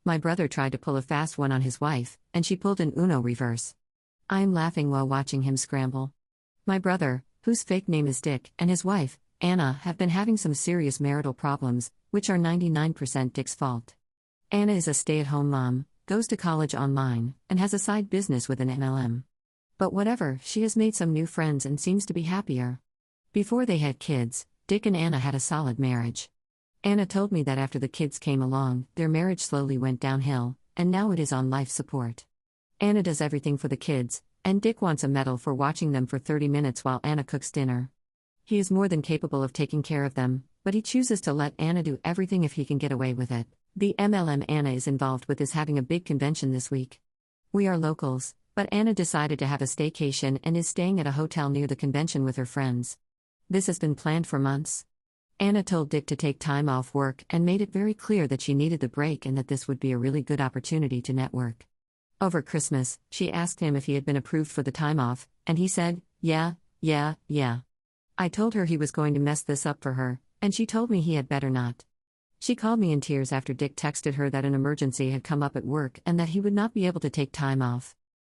My brother tried to pull a fast one on his wife, and she pulled an Uno reverse. I'm laughing while watching him scramble. My brother, whose fake name is Dick, and his wife, Anna, have been having some serious marital problems, which are 99% Dick's fault. Anna is a stay-at-home mom, goes to college online, and has a side business with an MLM. But whatever, she has made some new friends and seems to be happier. Before they had kids, Dick and Anna had a solid marriage. Anna told me that after the kids came along, their marriage slowly went downhill, and now it is on life support. Anna does everything for the kids, and Dick wants a medal for watching them for 30 minutes while Anna cooks dinner. He is more than capable of taking care of them, but he chooses to let Anna do everything if he can get away with it. The MLM Anna is involved with is having a big convention this week. We are locals, but Anna decided to have a staycation and is staying at a hotel near the convention with her friends. This has been planned for months. Anna told Dick to take time off work and made it very clear that she needed the break and that this would be a really good opportunity to network. Over Christmas, she asked him if he had been approved for the time off, and he said, yeah. I told her he was going to mess this up for her, and she told me he had better not. She called me in tears after Dick texted her that an emergency had come up at work and that he would not be able to take time off.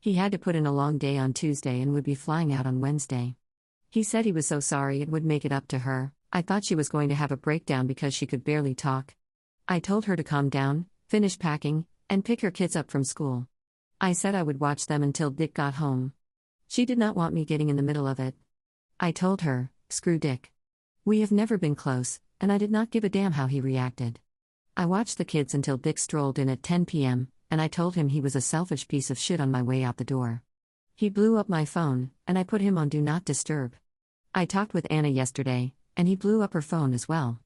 He had to put in a long day on Tuesday and would be flying out on Wednesday. He said he was so sorry and would make it up to her. I thought she was going to have a breakdown because she could barely talk. I told her to calm down, finish packing, and pick her kids up from school. I said I would watch them until Dick got home. She did not want me getting in the middle of it. I told her, screw Dick. We have never been close, and I did not give a damn how he reacted. I watched the kids until Dick strolled in at 10 p.m., and I told him he was a selfish piece of shit on my way out the door. He blew up my phone, and I put him on Do Not Disturb. I talked with Anna yesterday, and he blew up her phone as well.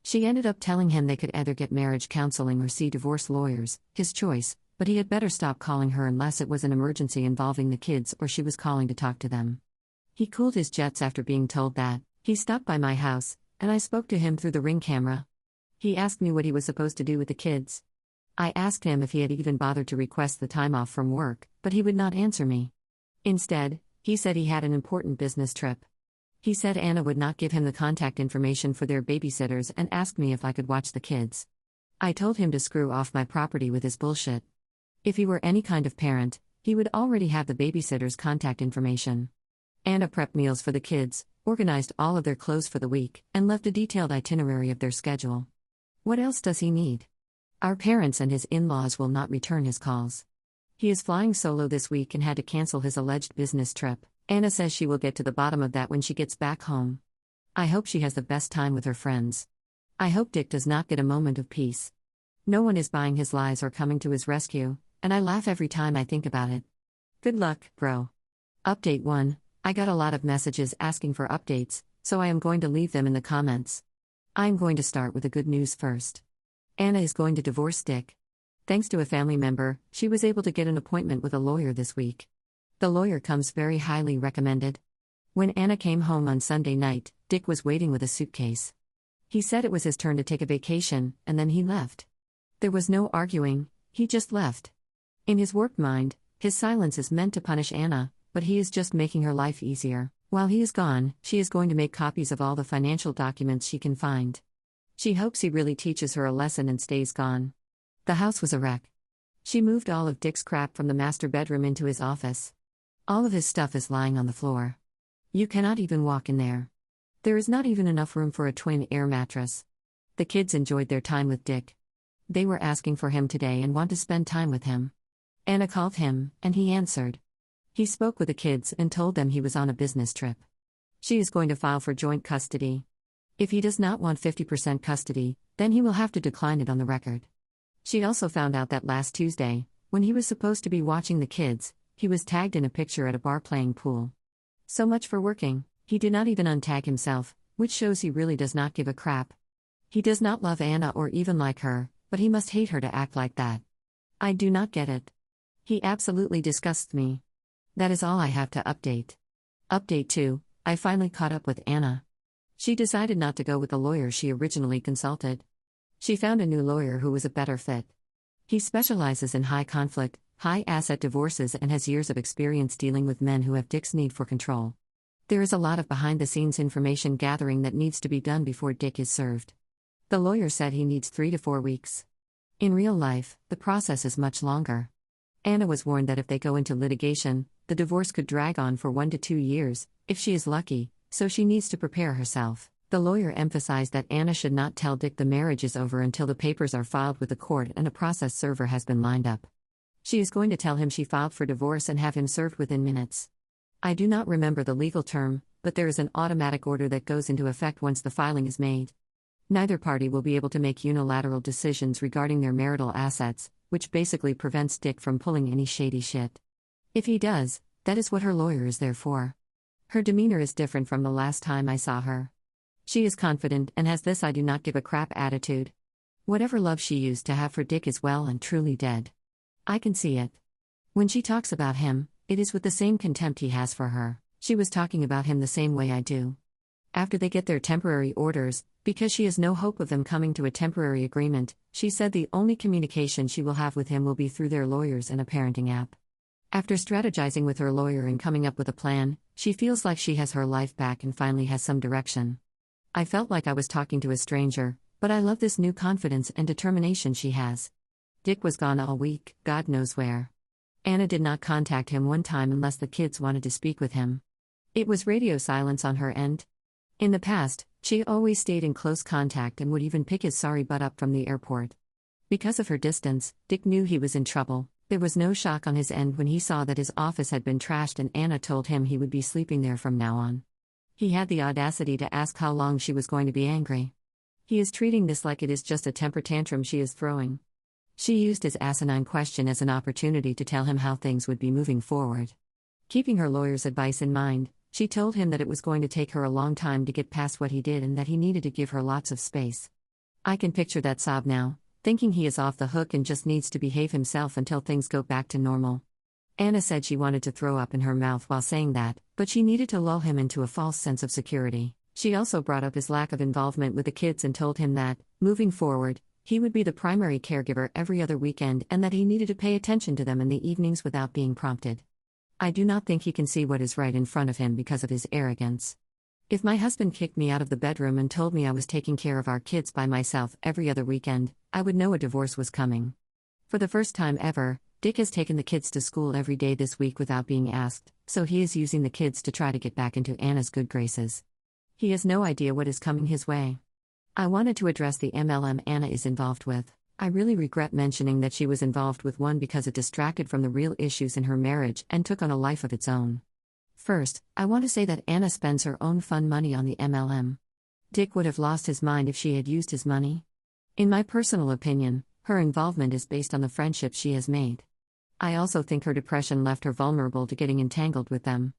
She ended up telling him they could either get marriage counseling or see divorce lawyers, his choice, but he had better stop calling her unless it was an emergency involving the kids or she was calling to talk to them. He cooled his jets after being told that. He stopped by my house, and I spoke to him through the Ring camera. He asked me what he was supposed to do with the kids. I asked him if he had even bothered to request the time off from work, but he would not answer me. Instead, he said he had an important business trip. He said Anna would not give him the contact information for their babysitters and asked me if I could watch the kids. I told him to screw off my property with his bullshit. If he were any kind of parent, he would already have the babysitter's contact information. Anna prepped meals for the kids, organized all of their clothes for the week, and left a detailed itinerary of their schedule. What else does he need? Our parents and his in-laws will not return his calls. He is flying solo this week and had to cancel his alleged business trip. Anna says she will get to the bottom of that when she gets back home. I hope she has the best time with her friends. I hope Dick does not get a moment of peace. No one is buying his lies or coming to his rescue, and I laugh every time I think about it. Good luck, bro. Update 1. I got a lot of messages asking for updates, so I am going to leave them in the comments. I am going to start with the good news first. Anna is going to divorce Dick. Thanks to a family member, she was able to get an appointment with a lawyer this week. The lawyer comes very highly recommended. When Anna came home on Sunday night, Dick was waiting with a suitcase. He said it was his turn to take a vacation, and then he left. There was no arguing, he just left. In his warped mind, his silence is meant to punish Anna, but he is just making her life easier. While he is gone, she is going to make copies of all the financial documents she can find. She hopes he really teaches her a lesson and stays gone. The house was a wreck. She moved all of Dick's crap from the master bedroom into his office. All of his stuff is lying on the floor. You cannot even walk in there. There is not even enough room for a twin air mattress. The kids enjoyed their time with Dick. They were asking for him today and want to spend time with him. Anna called him, and he answered. He spoke with the kids and told them he was on a business trip. She is going to file for joint custody. If he does not want 50% custody, then he will have to decline it on the record. She also found out that last Tuesday, when he was supposed to be watching the kids, he was tagged in a picture at a bar playing pool. So much for working, he did not even untag himself, which shows he really does not give a crap. He does not love Anna or even like her, but he must hate her to act like that. I do not get it. He absolutely disgusts me. That is all I have to update. Update 2, I finally caught up with Anna. She decided not to go with the lawyer she originally consulted. She found a new lawyer who was a better fit. He specializes in high conflict, high asset divorces and has years of experience dealing with men who have Dick's need for control. There is a lot of behind-the-scenes information gathering that needs to be done before Dick is served. The lawyer said he needs 3 to 4 weeks. In real life, the process is much longer. Anna was warned that if they go into litigation, the divorce could drag on for 1 to 2 years, if she is lucky, so she needs to prepare herself. The lawyer emphasized that Anna should not tell Dick the marriage is over until the papers are filed with the court and a process server has been lined up. She is going to tell him she filed for divorce and have him served within minutes. I do not remember the legal term, but there is an automatic order that goes into effect once the filing is made. Neither party will be able to make unilateral decisions regarding their marital assets, which basically prevents Dick from pulling any shady shit. If he does, that is what her lawyer is there for. Her demeanor is different from the last time I saw her. She is confident and has this I do not give a crap attitude. Whatever love she used to have for Dick is well and truly dead. I can see it. When she talks about him, it is with the same contempt he has for her. She was talking about him the same way I do. After they get their temporary orders, because she has no hope of them coming to a temporary agreement, she said the only communication she will have with him will be through their lawyers and a parenting app. After strategizing with her lawyer and coming up with a plan, she feels like she has her life back and finally has some direction. I felt like I was talking to a stranger, but I love this new confidence and determination she has. Dick was gone all week, God knows where. Anna did not contact him one time unless the kids wanted to speak with him. It was radio silence on her end. In the past, she always stayed in close contact and would even pick his sorry butt up from the airport. Because of her distance, Dick knew he was in trouble. There was no shock on his end when he saw that his office had been trashed and Anna told him he would be sleeping there from now on. He had the audacity to ask how long she was going to be angry. He is treating this like it is just a temper tantrum she is throwing. She used his asinine question as an opportunity to tell him how things would be moving forward. Keeping her lawyer's advice in mind, she told him that it was going to take her a long time to get past what he did and that he needed to give her lots of space. I can picture that sob now, thinking he is off the hook and just needs to behave himself until things go back to normal. Anna said she wanted to throw up in her mouth while saying that, but she needed to lull him into a false sense of security. She also brought up his lack of involvement with the kids and told him that, moving forward, he would be the primary caregiver every other weekend and that he needed to pay attention to them in the evenings without being prompted. I do not think he can see what is right in front of him because of his arrogance. If my husband kicked me out of the bedroom and told me I was taking care of our kids by myself every other weekend, I would know a divorce was coming. For the first time ever, Dick has taken the kids to school every day this week without being asked, so he is using the kids to try to get back into Anna's good graces. He has no idea what is coming his way. I wanted to address the MLM Anna is involved with. I really regret mentioning that she was involved with one because it distracted from the real issues in her marriage and took on a life of its own. First, I want to say that Anna spends her own fun money on the MLM. Dick would have lost his mind if she had used his money. In my personal opinion, her involvement is based on the friendships she has made. I also think her depression left her vulnerable to getting entangled with them.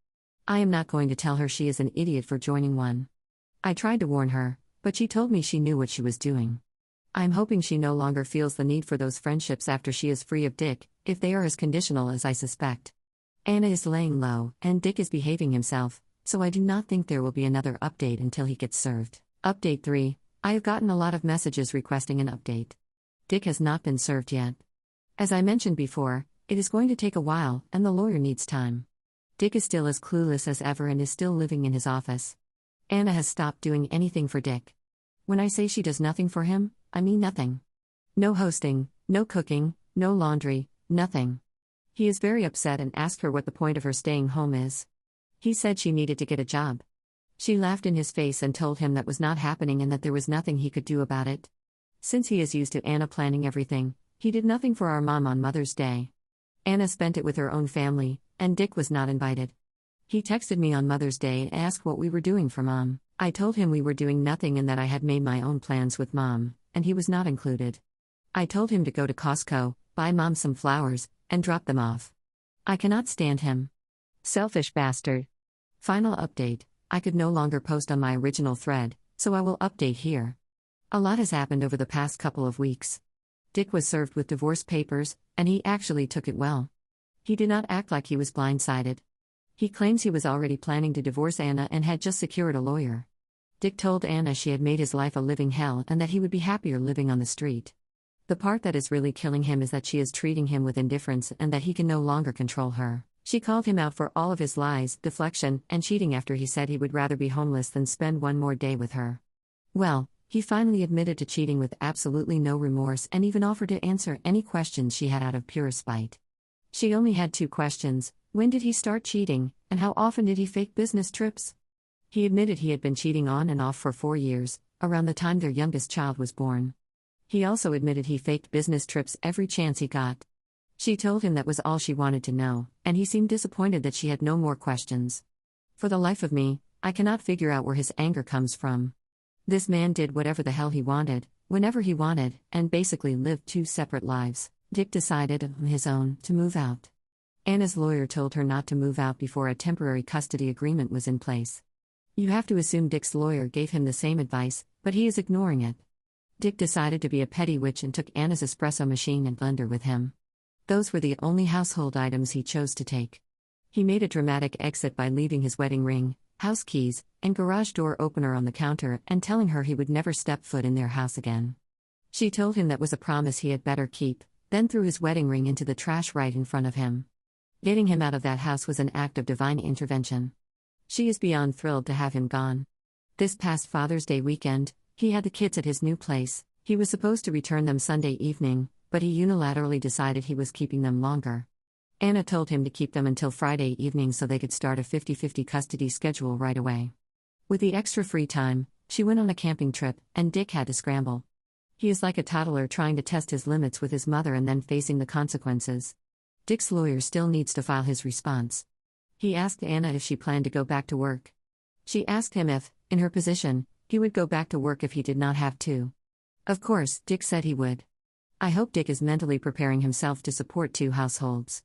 I am not going to tell her she is an idiot for joining one. I tried to warn her, but she told me she knew what she was doing. I'm hoping she no longer feels the need for those friendships after she is free of Dick, if they are as conditional as I suspect. Anna is laying low, and Dick is behaving himself, so I do not think there will be another update until he gets served. Update 3. I have gotten a lot of messages requesting an update. Dick has not been served yet. As I mentioned before, it is going to take a while, and the lawyer needs time. Dick is still as clueless as ever and is still living in his office. Anna has stopped doing anything for Dick. When I say she does nothing for him, I mean nothing. No hosting, no cooking, no laundry, nothing. He is very upset and asked her what the point of her staying home is. He said she needed to get a job. She laughed in his face and told him that was not happening and that there was nothing he could do about it. Since he is used to Anna planning everything, he did nothing for our mom on Mother's Day. Anna spent it with her own family, and Dick was not invited. He texted me on Mother's Day and asked what we were doing for Mom. I told him we were doing nothing and that I had made my own plans with Mom, and he was not included. I told him to go to Costco, buy Mom some flowers, and drop them off. I cannot stand him. Selfish bastard. Final update, I could no longer post on my original thread, so I will update here. A lot has happened over the past couple of weeks. Dick was served with divorce papers, and he actually took it well. He did not act like he was blindsided. He claims he was already planning to divorce Anna and had just secured a lawyer. Dick told Anna she had made his life a living hell and that he would be happier living on the street. The part that is really killing him is that she is treating him with indifference and that he can no longer control her. She called him out for all of his lies, deflection, and cheating after he said he would rather be homeless than spend one more day with her. Well, He finally admitted to cheating with absolutely no remorse and even offered to answer any questions she had out of pure spite. She only had 2 questions: when did he start cheating, and how often did he fake business trips? He admitted he had been cheating on and off for 4 years, around the time their youngest child was born. He also admitted he faked business trips every chance he got. She told him that was all she wanted to know, and he seemed disappointed that she had no more questions. For the life of me, I cannot figure out where his anger comes from. This man did whatever the hell he wanted, whenever he wanted, and basically lived 2 separate lives. Dick decided, on his own, to move out. Anna's lawyer told her not to move out before a temporary custody agreement was in place. You have to assume Dick's lawyer gave him the same advice, but he is ignoring it. Dick decided to be a petty witch and took Anna's espresso machine and blender with him. Those were the only household items he chose to take. He made a dramatic exit by leaving his wedding ring, house keys, and garage door opener on the counter and telling her he would never step foot in their house again. She told him that was a promise he had better keep, then threw his wedding ring into the trash right in front of him. Getting him out of that house was an act of divine intervention. She is beyond thrilled to have him gone. This past Father's Day weekend, he had the kids at his new place. He was supposed to return them Sunday evening, but he unilaterally decided he was keeping them longer. Anna told him to keep them until Friday evening so they could start a 50-50 custody schedule right away. With the extra free time, she went on a camping trip, and Dick had to scramble. He is like a toddler trying to test his limits with his mother and then facing the consequences. Dick's lawyer still needs to file his response. He asked Anna if she planned to go back to work. She asked him if, in her position, he would go back to work if he did not have to. Of course, Dick said he would. I hope Dick is mentally preparing himself to support 2 households.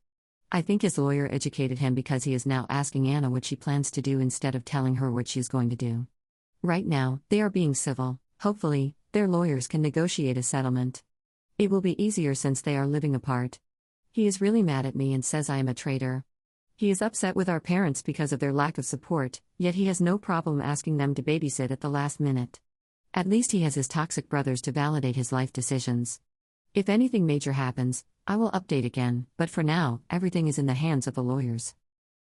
I think his lawyer educated him because he is now asking Anna what she plans to do instead of telling her what she is going to do. Right now, they are being civil. Hopefully, their lawyers can negotiate a settlement. It will be easier since they are living apart. He is really mad at me and says I am a traitor. He is upset with our parents because of their lack of support, yet he has no problem asking them to babysit at the last minute. At least he has his toxic brothers to validate his life decisions. If anything major happens, I will update again, but for now, everything is in the hands of the lawyers.